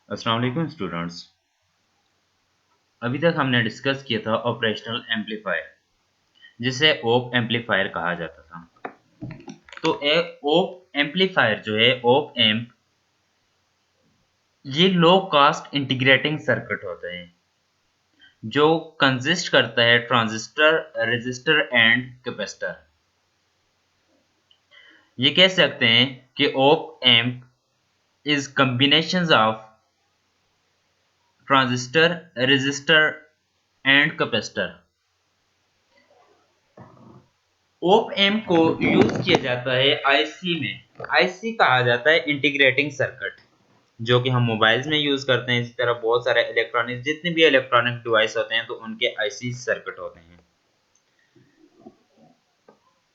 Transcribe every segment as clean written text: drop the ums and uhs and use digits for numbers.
अस्सलाम वालेकुम स्टूडेंट्स। अभी तक हमने डिस्कस किया था ऑपरेशनल एम्पलीफायर, जिसे ओप एम्पलीफायर कहा जाता था। तो ओप एम्पलीफायर जो है ओप एम्प, ये लो कास्ट इंटीग्रेटिंग सर्किट होते हैं जो कंसिस्ट करता है ट्रांजिस्टर, रेजिस्टर एंड कैपेसिटर। ये कह सकते हैं कि op amp is combinations of transistor, resistor and capacitor. Op amp को यूज किया जाता है आईसी में। आईसी कहा जाता है इंटीग्रेटिंग सर्किट, जो कि हम मोबाइल्स में यूज करते हैं। इसी तरह बहुत सारे इलेक्ट्रॉनिक, जितने भी इलेक्ट्रॉनिक डिवाइस होते हैं तो उनके आईसी सर्किट होते हैं।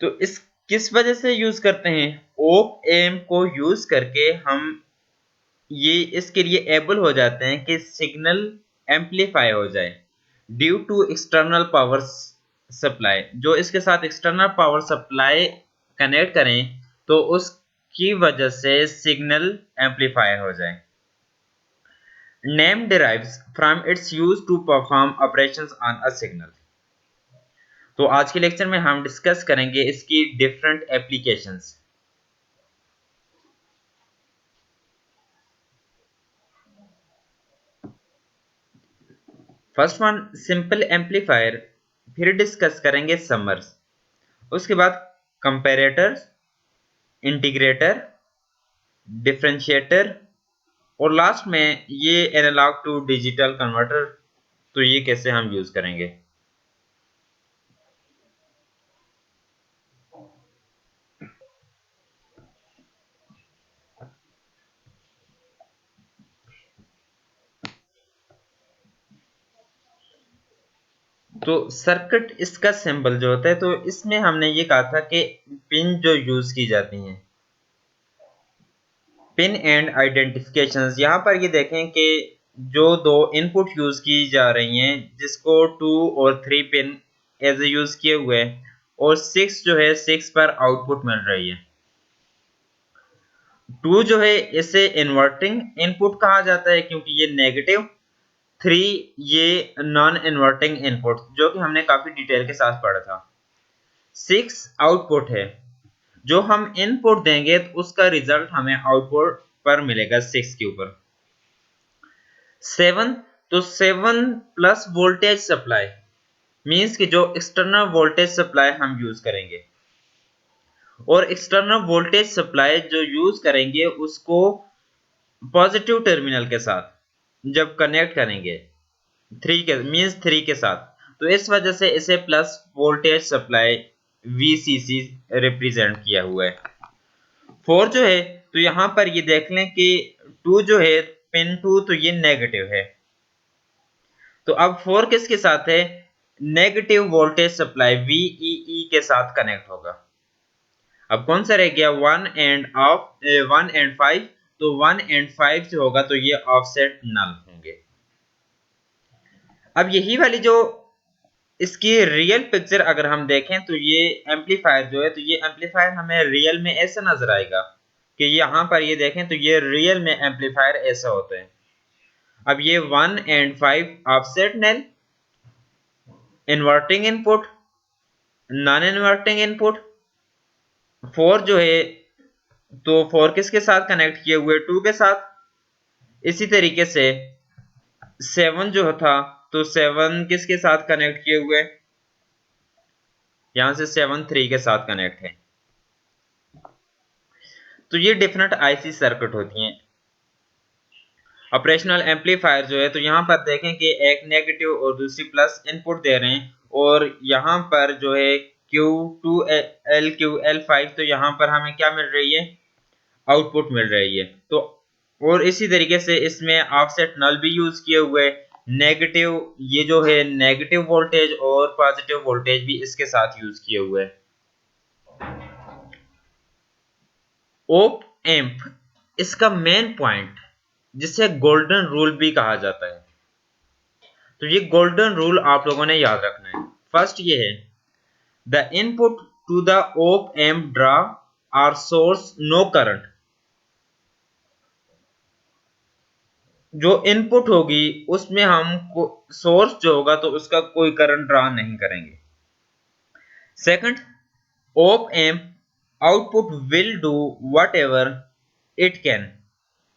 तो इस किस वजह से यूज करते हैं? ओप एम्प को यूज करके हम ये इसके लिए एबल हो जाते हैं कि सिग्नल एम्पलीफाई हो जाए due to external power supply. जो इसके साथ एक्सटर्नल पावर सप्लाई कनेक्ट करें तो उसकी वजह से सिग्नल एम्पलीफाई हो जाए। Name derives from its use to perform operations on a signal। तो आज के लेक्चर में हम डिस्कस करेंगे इसकी different applications. First one simple amplifier, फिर डिस्कस करेंगे समर्स, उसके बाद कंपैरेटर, इंटीग्रेटर, डिफरेंशिएटर और लास्ट में ये एनालॉग टू डिजिटल कन्वर्टर। तो ये कैसे हम यूज करेंगे? तो सर्किट इसका सिंबल जो होता है, तो इसमें हमने ये कहा था कि पिन जो यूज की जाती हैं, पिन एंड आइडेंटिफिकेशंस। यहाँ पर ये देखें कि जो दो इनपुट यूज की जा रही हैं, जिसको 2 और 3 पिन एज ए यूज किए हुए हैं, और 6 जो है 6 पर आउटपुट मिल रही है। 2 जो है इसे इन्वर्टिंग इनपुट कहा जाता है क्योंकि ये नेगेटिव। 3 ये नॉन इन्वर्टिंग इनपुट, जो कि हमने काफी डिटेल के साथ पढ़ा था। 6 आउटपुट है, जो हम इनपुट देंगे तो उसका रिजल्ट हमें आउटपुट पर मिलेगा 6 के ऊपर। 7, तो 7 प्लस वोल्टेज सप्लाई मींस कि जो एक्सटर्नल वोल्टेज सप्लाई हम यूज करेंगे, और एक्सटर्नल वोल्टेज सप्लाई जो यूज करेंगे उसको पॉजिटिव टर्मिनल के साथ जब कनेक्ट करेंगे 3 के मींस 3 के साथ, तो इस वजह से इसे plus voltage supply VCC represent किया हुआ है। 4 जो है, तो यहां पर ये देख लें कि 2 जो है पिन 2, तो ये नेगेटिव है। तो अब 4 किसके साथ है? नेगेटिव वोल्टेज सप्लाई VEE के साथ कनेक्ट होगा। अब कौन सा रह गया? 1 एंड 5। तो 1 एंड 5 जो होगा तो ये ऑफसेट नल होंगे। अब यही वाली जो इसकी रियल पिक्चर अगर हम देखें, तो ये एम्पलीफायर जो है, तो ये एम्पलीफायर हमें रियल में ऐसा नजर आएगा कि यहाँ पर ये देखें तो ये रियल में एम्पलीफायर ऐसा होता है। अब ये 1 and 5 offset null, inverting input, non inverting input. 4 जो है, तो 4 किसके साथ कनेक्ट किए हुए? 2 के साथ। इसी तरीके से 7 जो था, तो 7 किसके साथ कनेक्ट किए हुए? यहां से 7 3 के साथ कनेक्ट है। तो ये डिफरेंट आईसी सर्किट होती हैं। ऑपरेशनल एम्पलीफायर जो है, तो यहाँ पर देखें कि एक नेगेटिव और दूसरी प्लस इनपुट दे रहे हैं, और यहाँ पर जो है Q2L QL5, तो यहाँ पर हमें क्या मिल रही है? आउटपुट मिल रही है। तो और इसी तरीके से इसमें ऑफसेट नल भी यूज किए हुए, नेगेटिव ये जो है नेगेटिव वोल्टेज और पॉजिटिव वोल्टेज भी इसके साथ यूज किए हुए। ओप एम्प, इसका मेन पॉइंट जिसे गोल्डन रूल भी कहा जाता है, तो ये गोल्डन रूल आप लोगों ने याद रखना है। फर्स्ट ये है, the input to the op amp draw or source no current. जो इनपुट होगी उसमें हम सोर्स जो होगा तो उसका कोई करंट ड्रा नहीं करेंगे। Second, op amp output will do whatever it can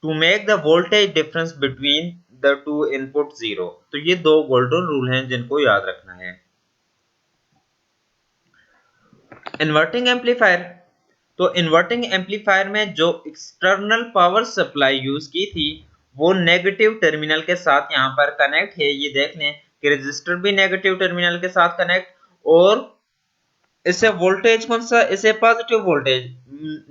to make the voltage difference between the two input zero। तो ये दो गोल्डन रूल हैं जिनको याद रखना है। इन्वर्टिंग एम्पलीफायर, तो इन्वर्टिंग एम्पलीफायर में जो एक्सटर्नल पावर सप्लाई यूज की थी वो नेगेटिव टर्मिनल के साथ यहाँ पर कनेक्ट है। ये देख लें कि रेजिस्टर भी नेगेटिव टर्मिनल के साथ कनेक्ट, और इसे वोल्टेज कौन सा, इसे पॉजिटिव वोल्टेज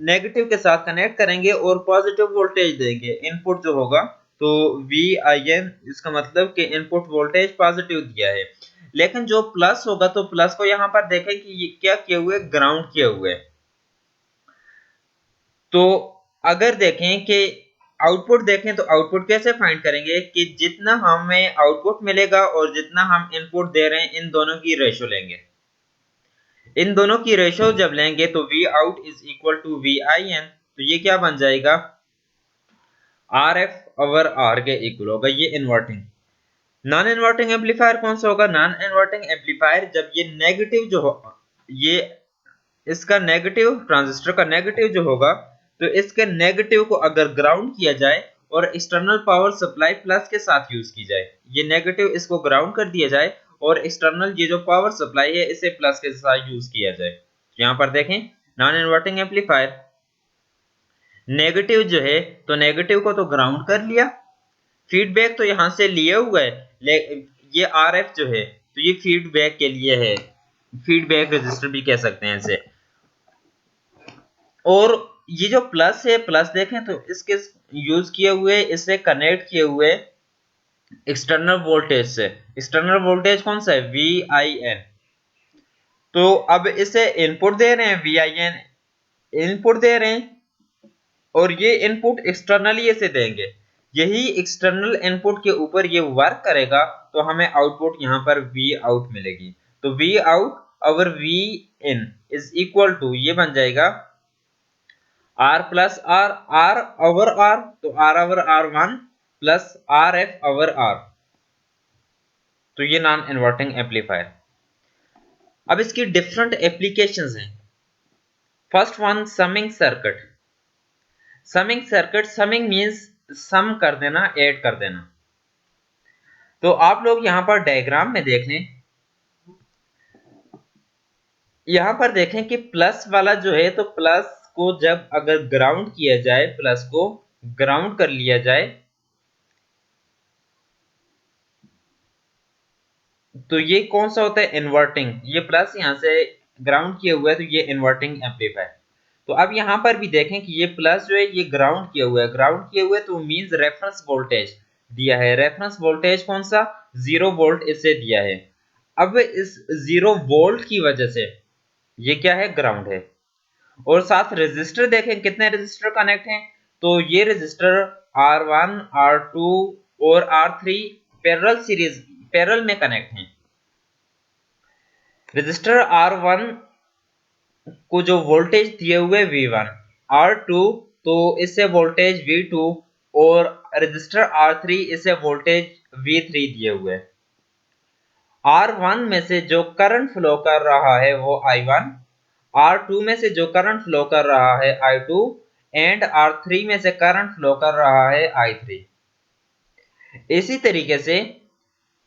नेगेटिव के साथ कनेक्ट करेंगे और पॉजिटिव वोल्टेज देंगे इनपुट जो होगा। तो VIN, इसका मतलब कि इनपुट वोल्टेज पॉजिटिव दिया है। लेकिन जो प्लस होगा तो प्लस को यहाँ पर देखें कि ये क्या किए हुए, ग्राउंड किए हुए। तो अगर देखें कि आउटपुट देखें तो आउटपुट कैसे फाइंड करेंगे कि जितना हमें आउटपुट मिलेगा और जितना हम इनपुट दे रहे हैं इन दोनों की रेशो लेंगे। इन दोनों की रेशो जब लेंगे तो V out is equal to VIN, तो ये क्या बन जाएगा, RF ओवर R के इक्वल होगा। ये इन्वर्टिंग। नॉन इन्वर्टिंग एम्पलीफायर कौन सा होगा, नॉन इन्वर्टिंग एम्पलीफायर जब ये नेगेटिव जो हो, ये इसका नेगेटिव, ट्रांजिस्टर का नेगेटिव जो होगा तो इसके नेगेटिव को अगर ग्राउंड किया जाए और एक्सटर्नल पावर सप्लाई प्लस के साथ यूज की जाए, ये नेगेटिव इसको ग्राउंड कर दिया जाए और एक्सटर्नल ये जो पावर सप्लाई है इसे प्लस के साथ यूज किया जाए। यहाँ पर देखें नॉन इन्वर्टिंग एम्पलीफायर नेगेटिव जो है तो नेगेटिव को तो ग्राउंड कर लिया, फीडबैक तो यहां से लिए हुए है, ये RF जो है तो ये फीडबैक के लिए है, फीडबैक रजिस्टर भी कह सकते हैं इसे। और ये जो प्लस है, प्लस देखें तो इसके यूज किए हुए, इसे कनेक्ट किए हुए एक्सटर्नल वोल्टेज से। एक्सटर्नल वोल्टेज कौन सा है, VIN। तो अब इसे इनपुट दे रहे हैं, VIN इनपुट दे रहे हैं और ये इनपुट एक्सटर्नली इसे देंगे। यही एक्सटर्नल इनपुट के ऊपर ये वर्क करेगा तो हमें आउटपुट यहाँ पर V out मिलेगी। तो V out over V in is equal to, ये बन जाएगा R plus R, R over R, तो R over R1 plus RF over R। तो ये नॉन इन्वर्टिंग एम्पलीफायर। अब इसकी डिफरेंट एप्लीकेशंस हैं। First one, summing circuit. Summing circuit, summing means sum कर देना, ऐड कर देना। तो आप लोग यहां पर डायग्राम में देख लें, यहां पर देखें कि प्लस वाला जो है तो प्लस को जब अगर ग्राउंड किया जाए, प्लस को ग्राउंड कर लिया जाए तो ये कौन सा होता है, इन्वर्टिंग। ये प्लस यहां से ग्राउंड किया हुआ है तो ये इन्वर्टिंग एम्पलीफायर। तो अब यहां पर भी देखें कि ये प्लस जो है ये ग्राउंड किया हुआ है, ग्राउंड किए हुए तो मींस रेफरेंस वोल्टेज दिया है। रेफरेंस वोल्टेज कौन सा, 0 वोल्ट इसे दिया है। अब इस 0 वोल्ट की वजह से ये क्या है, ग्राउंड है। और साथ रेजिस्टर देखें कितने रेजिस्टर कनेक्ट हैं, तो ये रेजिस्टर R1, R2 और R3 पैरेलल सीरीज, पैरेलल में कनेक्ट हैं। रेजिस्टर R1 को जो वोल्टेज दिए हुए V1, R2 तो इससे वोल्टेज V2 और रजिस्टर R3 इसे वोल्टेज V3 दिए हुए। R1 में से जो करंट फ्लो कर रहा है वो I1, R2 में से जो करंट फ्लो कर रहा है I2 एंड R3 में से करंट फ्लो कर रहा है I3। इसी तरीके से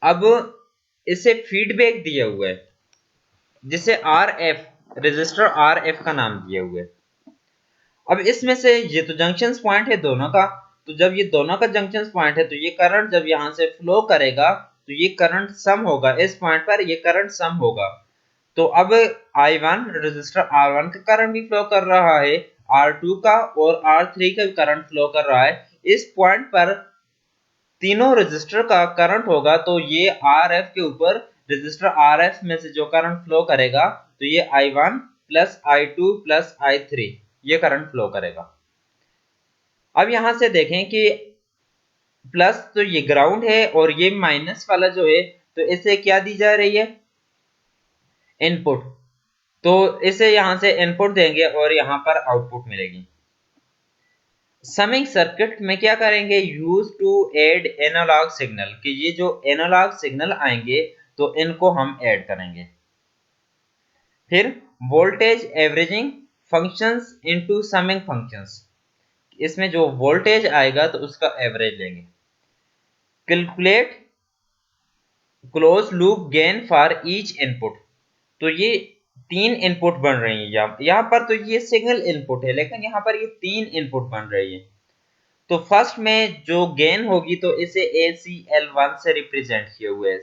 अब इसे फीडबैक दिए हुए जिसे RF, रजिस्टर RF का नाम दिए हुए। अब इसमें से ये तो जंक्शन पॉइंट है दोनों का, तो जब ये दोनों का जंक्शन पॉइंट है तो ये करंट जब यहां से फ्लो करेगा तो ये करंट सम होगा, इस पॉइंट पर ये करंट सम होगा। तो अब I1 रजिस्टर R1 का करंट भी फ्लो कर रहा है, R2 का और R3 का भी करंट फ्लो कर रहा है। इस पॉइंट पर तीनों रजिस्टर का करंट होगा तो ये RF के ऊपर रजिस्टर RF में से जो करंट फ्लो करेगा तो ये I1 plus I2 plus I3 ये करंट फ्लो करेगा। अब यहां से देखें कि प्लस तो ये ग्राउंड है और ये माइनस वाला जो है तो इसे क्या दी जा रही है, इनपुट। तो इसे यहां से इनपुट देंगे और यहां पर आउटपुट मिलेगी। समिंग सर्किट में क्या करेंगे, use to add analog signal, कि ये जो एनालॉग सिग्नल आएंगे तो इनको हम ऐड करेंगे। फिर voltage averaging functions into summing functions, इसमें जो वोल्टेज आएगा तो उसका एवरेज लेंगे। Calculate close loop gain for each input, तो ये 3 इनपुट बन रही है। यहाँ पर तो ये सिंगल इनपुट है, लेकिन यहाँ पर ये 3 इनपुट बन रही है। तो फर्स्ट में जो गेन होगी तो इसे ACL1 से रिप्रेजेंट किया हुआ है,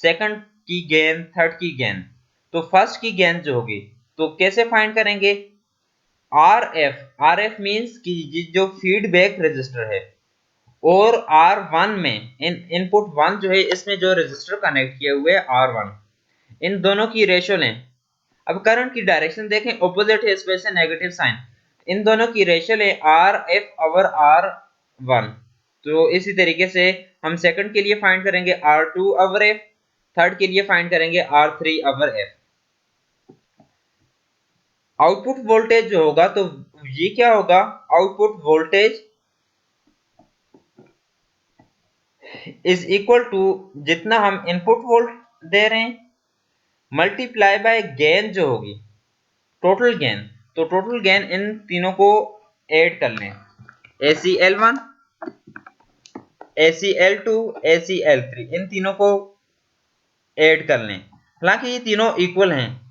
सेकंड की गेन, थर्ड की गेन। तो फर्स्ट की गेन जो होगी तो कैसे फाइंड करेंगे, RF मींस कि ये जो फीडबैक रजिस्टर है, और R1 में इनपुट 1 जो है इसमें जो रजिस्टर कनेक्ट किए हुए R1, इन दोनों की रेशियो लें। अब करंट की डायरेक्शन देखें, ऑपोजिट है, इस वजह से नेगेटिव साइन। इन दोनों की रेशियो लें RF/R1। तो इसी तरीके से हम सेकंड के लिए फाइंड करेंगे R2/F, थर्ड के लिए फाइंड करेंगे R3/F। आउटपुट वोल्टेज जो होगा तो ये क्या होगा, output voltage is equal to जितना हम इनपुट वोल्ट दे रहे हैं मल्टीप्लाई बाय गेन जो होगी, टोटल गेन। तो टोटल गेन इन तीनों को ऐड कर लें, ACL1, ACL2, ACL3, इन तीनों को ऐड कर लें। हालांकि ये तीनों इक्वल हैं,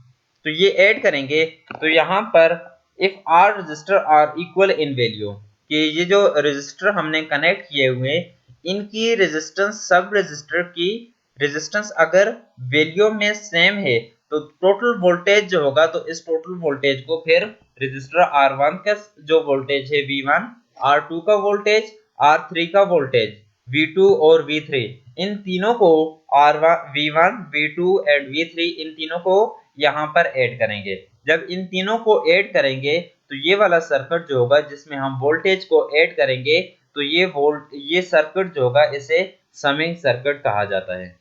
तो ये ऐड करेंगे तो यहाँ पर if R resistor R equal in value, कि ये जो रजिस्टर हमने कनेक्ट किए हुए इनकी रेजिस्टेंस सब रजिस्टर की रेजिस्टेंस अगर वैल्यू में सेम है तो टोटल वोल्टेज जो होगा तो इस टोटल वोल्टेज को फिर रजिस्टर R1 का जो वोल्टेज है V1, R2 का वोल्टेज, R3 का वोल्टेज V2 और V3, इन तीनों को R1, V1, V2 and V3, इन तीनों को यहाँ पर ऐड करेंगे। जब इन तीनों को ऐड करेंगे तो ये वाला सर्किट जो होगा जिसमें हम वोल्टेज को ऐड करेंगे तो ये सर्किट जो होगा इसे समिंग सर्किट कहा जाता है।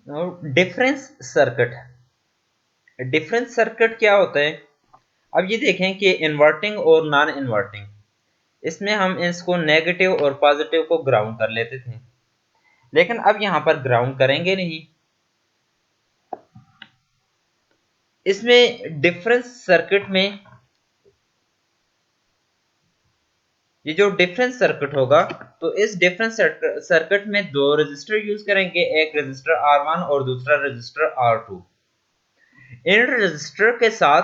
डिफरेंस सर्किट, डिफरेंस सर्किट क्या होता है, अब ये देखें कि इन्वर्टिंग और नॉन इन्वर्टिंग, इसमें हम इसको नेगेटिव और पॉजिटिव को ग्राउंड कर लेते थे, लेकिन अब यहां पर ग्राउंड करेंगे नहीं। इसमें डिफरेंस सर्किट में ये जो डिफरेंस सर्किट होगा तो इस डिफरेंस सर्किट में दो रजिस्टर यूज करेंगे, एक रजिस्टर R1 और दूसरा रजिस्टर R2। इन रजिस्टर के साथ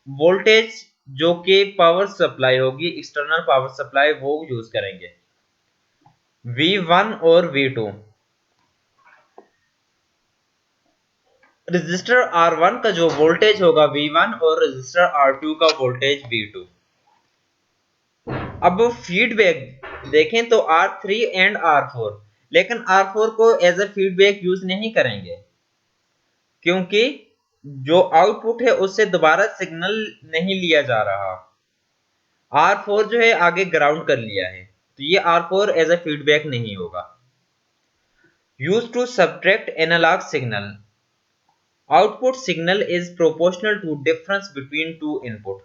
वोल्टेज जो कि पावर सप्लाई होगी, एक्सटर्नल पावर सप्लाई, वो यूज करेंगे V1 और V2। रजिस्टर R1 का जो वोल्टेज होगा V1 और रजिस्टर R2 का वोल्टेज V2। अब फीडबैक देखें तो R3 एंड R4, लेकिन R4 को एज ए फीडबैक यूज नहीं करेंगे क्योंकि जो आउटपुट है उससे दोबारा सिग्नल नहीं लिया जा रहा। R4 जो है आगे ग्राउंड कर लिया है, तो ये R4 एज ए फीडबैक नहीं होगा। Use to subtract analog signal, output signal is proportional to difference between two input,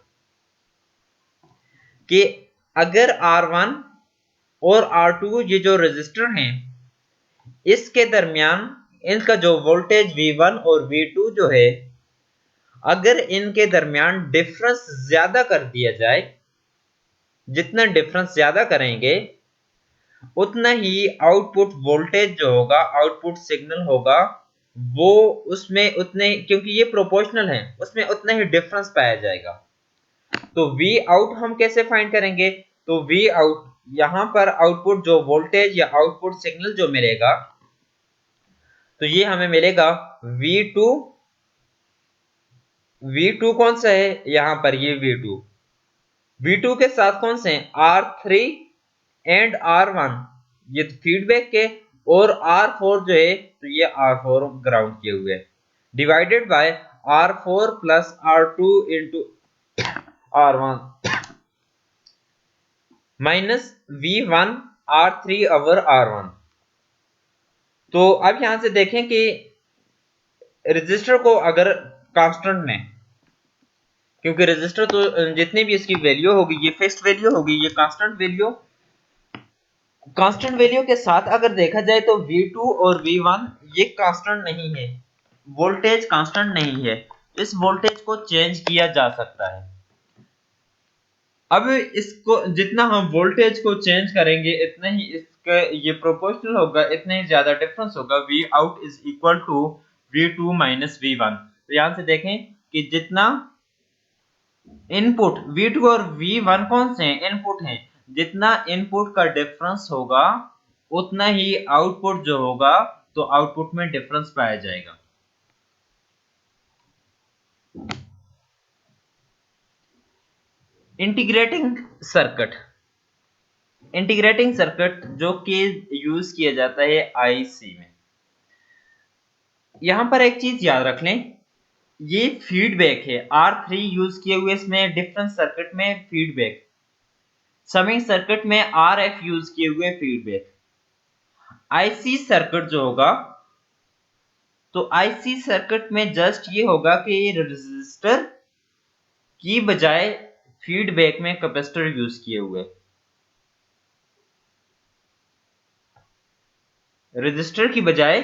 कि अगर R1 और R2 ये जो रजिस्टर हैं इसके दरमियान इनका जो वोल्टेज V1 और V2 जो है अगर इनके दरमियान डिफरेंस ज्यादा कर दिया जाए, जितना डिफरेंस ज्यादा करेंगे उतना ही आउटपुट वोल्टेज जो होगा, आउटपुट सिग्नल होगा, वो उसमें उतने, क्योंकि ये प्रोपोर्शनल है, उसमें उतना ही डिफरेंस पाया जाएगा। तो V आउट हम कैसे फाइंड करेंगे, तो V आउट यहां पर आउटपुट जो वोल्टेज या आउटपुट सिग्नल जो मिलेगा तो ये हमें मिलेगा V2, V2 कौन सा है यहां पर, ये V2, V2 के साथ कौन से हैं R3 एंड R1, ये फीडबैक के, और R4 जो है तो ये R4 ग्राउंड किए हुए हैं, divided by R4 plus R2 into R1 minus V1 R3 over R1। तो अब यहां से देखें कि रजिस्टर को अगर कांस्टेंट में क्योंकि रजिस्टर तो जितनी भी इसकी वैल्यू होगी ये फिक्स्ड वैल्यू होगी, ये कांस्टेंट वैल्यू के साथ अगर देखा जाए तो V2 और V1 ये कांस्टेंट नहीं है, वोल्टेज कांस्टेंट नहीं है, इस वोल्टेज को चेंज किया जा सकता है। अब इसको जितना हम वोल्टेज को चेंज करेंगे इतना ही इसका ये प्रोपोर्शनल होगा, इतना ही ज्यादा डिफरेंस होगा। V out is equal to V2 minus V1। तो यहां से देखें कि जितना इनपुट V2 और V1 कौन से हैं, इनपुट हैं, जितना इनपुट का डिफरेंस होगा उतना ही आउटपुट जो होगा तो आउटपुट में डिफरेंस पाया जाएगा। इंटीग्रेटिंग सर्किट, इंटीग्रेटिंग सर्किट जो कि यूज किया जाता है आईसी में। यहां पर एक चीज याद रख लें, ये फीडबैक है, R3 यूज किए हुए इसमें डिफरेंस सर्किट में फीडबैक, समिंग सर्किट में RF यूज किए हुए फीडबैक। आईसी सर्किट जो होगा तो आईसी सर्किट में जस्ट ये होगा कि रजिस्टर की बजाय फीडबैक में कैपेसिटर यूज किए हुए, रजिस्टर की बजाय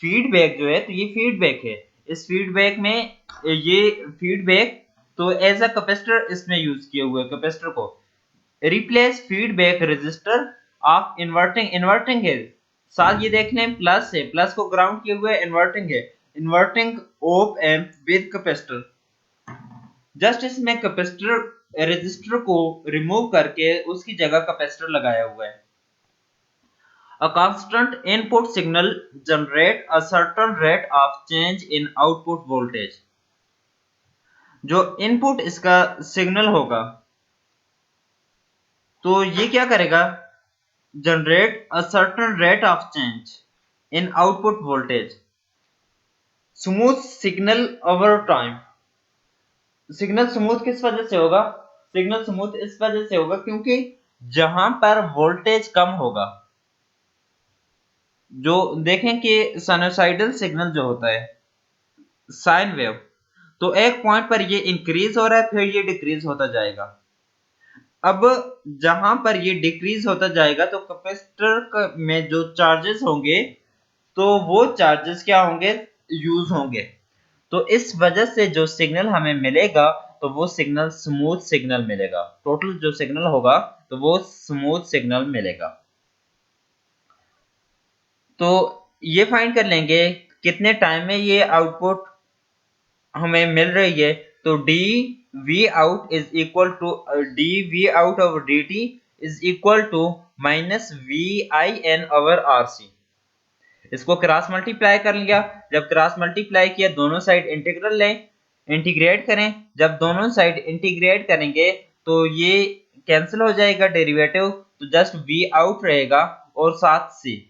फीडबैक जो है तो ये फीडबैक है, इस फीडबैक में ये फीडबैक तो एज अ कैपेसिटर इसमें यूज किए हुए, कैपेसिटर को replace feedback register of inverting, inverting है साथ ये देख लें प्लस है, प्लस को ग्राउंड किए हुए इन्वर्टिंग है, inverting op amp with capacitor. Just इसमें कैपेसिटर रजिस्टर को रिमूव करके उसकी जगह कैपेसिटर लगाया हुआ है। A constant input signal generate a certain rate of change in output voltage। जो इनपुट इसका सिग्नल होगा तो ये क्या करेगा, generate a certain rate of change in output voltage, smooth signal over time. Signal smooth किस वजह से होगा, सिग्नल स्मूथ इस वजह से होगा क्योंकि जहां पर वोल्टेज कम होगा, जो देखें कि साइनोसाइडल सिग्नल जो होता है साइन वेव, तो एक पॉइंट पर ये इंक्रीज हो रहा है फिर ये डिक्रीज होता जाएगा। अब जहां पर ये डिक्रीज होता जाएगा तो कैपेसिटर में जो चार्जेस होंगे तो वो चार्जेस क्या होंगे, यूज होंगे। तो इस वजह से जो सिग्नल हमें मिलेगा तो वो सिग्नल स्मूथ सिग्नल मिलेगा, टोटल जो सिग्नल होगा तो वो स्मूथ सिग्नल मिलेगा। तो ये फाइंड कर लेंगे कितने टाइम में ये आउटपुट हमें मिल रही है, तो D V out is equal to D V out over D T is equal to minus V I N over R C. इसको क्रॉस मल्टीप्लाई कर लिया, जब क्रॉस मल्टीप्लाई किया दोनों साइड इंटीग्रल लें, इंटीग्रेट करें, जब दोनों साइड इंटीग्रेट करेंगे तो ये कैंसिल हो जाएगा डेरिवेटिव, तो जस्ट वी आउट रहेगा और साथ सी,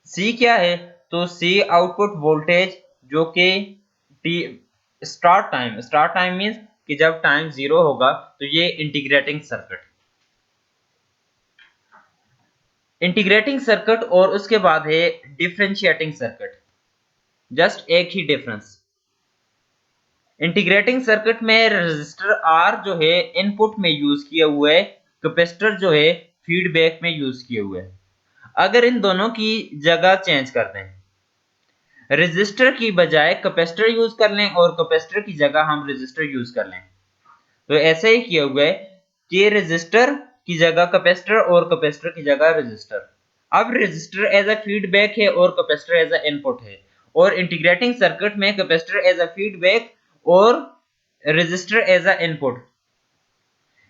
सी क्या है तो सी आउटपुट वोल्टेज जो कि टी स्टार्ट टाइम मींस कि जब टाइम 0 होगा, तो ये इंटीग्रेटिंग सर्किट, इंटीग्रेटिंग सर्किट और उसके बाद है डिफरेंशिएटिंग सर्किट, जस्ट एक ही डिफरेंस। इंटीग्रेटिंग सर्किट में रजिस्टर R जो है इनपुट में यूज किए हुए, कैपेसिटर जो है फीडबैक में यूज किए हुए। अगर इन दोनों की जगह चेंज कर दें, रजिस्टर की बजाय कैपेसिटर यूज कर लें और कैपेसिटर की जगह हम रजिस्टर यूज कर लें, तो ऐसे ही किया हुआ है कि रजिस्टर की जगह कैपेसिटर और कैपेसिटर की जगह रजिस्टर। अब रजिस्टर एज अ फीडबैक है और कैपेसिटर एज अ इनपुट है, और इंटीग्रेटिंग सर्किट में कैपेसिटर एज अ फीडबैक और रजिस्टर एज अ इनपुट।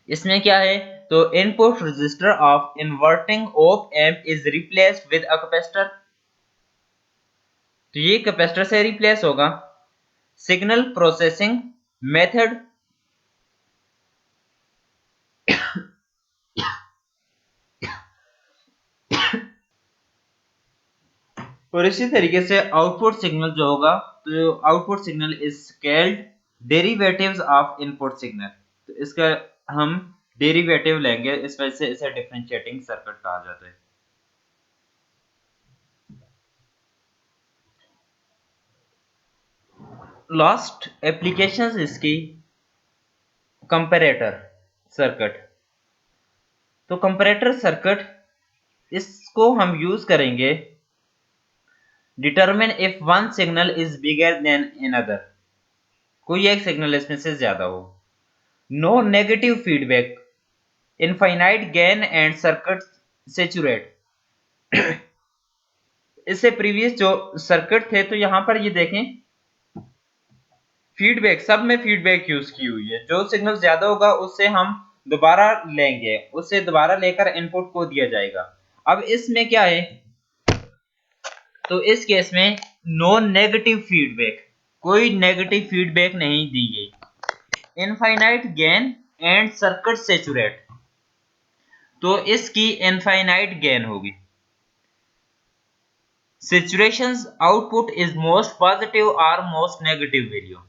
इसमें क्या है तो input register of inverting op amp is replaced with a capacitor, तो ये कैपेसिटर से रिप्लेस होगा। सिग्नल प्रोसेसिंग मेथड, और इसी तरीके से आउटपुट सिग्नल जो होगा तो output signal is scaled derivatives of input signal, तो इसका हम डेरिवेटिव लेंगे, इस वजह से इसे डिफरेंशिएटिंग सर्किट कहा जाता है। लास्ट एप्लीकेशंस इसकी कंपैरेटर सर्किट। तो कंपैरेटर सर्किट इसको हम यूज करेंगे determine if one signal is bigger than another, कोई एक सिग्नल इसमें से ज्यादा हो। No negative feedback, infinite gain and circuit saturate. इससे प्रीवियस जो सर्किट थे तो यहां पर ये देखें फीडबैक, सब में फीडबैक यूज की हुई है। जो सिग्नल ज्यादा होगा उससे हम दोबारा लेंगे, उससे दोबारा लेकर इनपुट को दिया जाएगा। अब इसमें क्या है, तो इस केस में नो नेगेटिव फीडबैक, कोई नेगेटिव फीडबैक नहीं दी गई। Infinite gain and circuit saturate, तो इसकी इनफाइनाइट गेन होगी। Saturation's output is most positive or most negative value।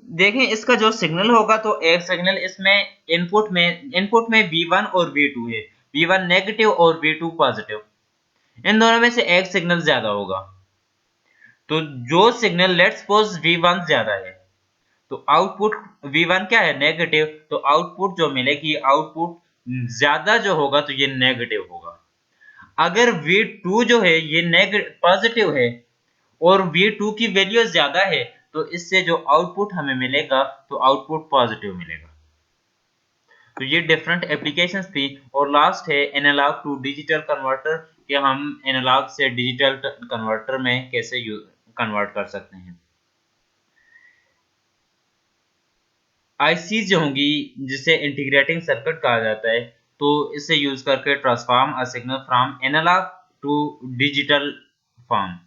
देखें इसका जो सिग्नल होगा तो एक सिग्नल इसमें इनपुट में V1 और V2 है, V1 नेगेटिव और V2 पॉजिटिव। इन दोनों में से एक सिग्नल ज्यादा होगा। तो जो सिग्नल लेट्स सपोज V1 ज्यादा है तो आउटपुट V1 क्या है, नेगेटिव, तो आउटपुट जो मिलेगी, आउटपुट ज्यादा जो होगा तो ये नेगेटिव होगा। अगर V2 जो है ये नेगेटिव पॉजिटिव है और V2 की वैल्यू ज्यादा है तो इससे जो आउटपुट हमें मिलेगा तो आउटपुट पॉजिटिव मिलेगा। तो ये डिफरेंट एप्लीकेशंस थी। और लास्ट है एनालॉग टू डिजिटल कन्वर्टर, कि हम एनालॉग से डिजिटल कन्वर्टर में कैसे कन्वर्ट कर सकते हैं। आईसी जो होंगी जिसे इंटीग्रेटिंग सर्किट कहा जाता है, तो इसे यूज करके transform a signal from analog to digital form.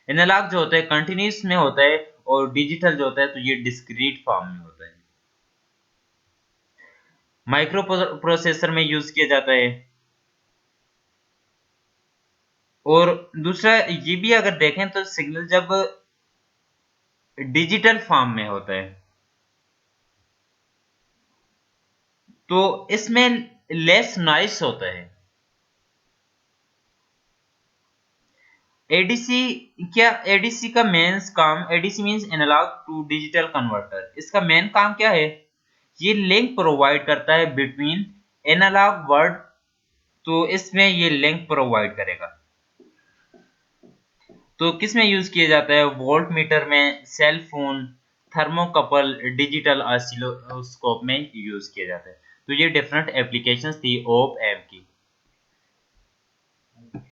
Analog जो होता है कंटिन्यूस में होता है और डिजिटल जो होता है तो ये डिस्क्रीट फॉर्म में होता है। माइक्रो प्रोसेसर में यूज किया जाता है। और दूसरा ये भी अगर देखें तो सिग्नल जब डिजिटल फॉर्म में होता है तो इसमें लेस नॉइस होता है। एडीसी क्या, एडीसी का मेन काम, ADC means analog to digital converter, इसका मेन काम क्या है, ये लिंक प्रोवाइड करता है बिटवीन एनालॉग वर्ड। तो इसमें ये लिंक प्रोवाइड करेगा। तो किस में यूज किया जाता है, वोल्ट मीटर में, cell phone, thermocouple, digital oscilloscope में यूज किया जाता है। तो ये डिफरेंट एप्लीकेशंस थी ओप एम्प की।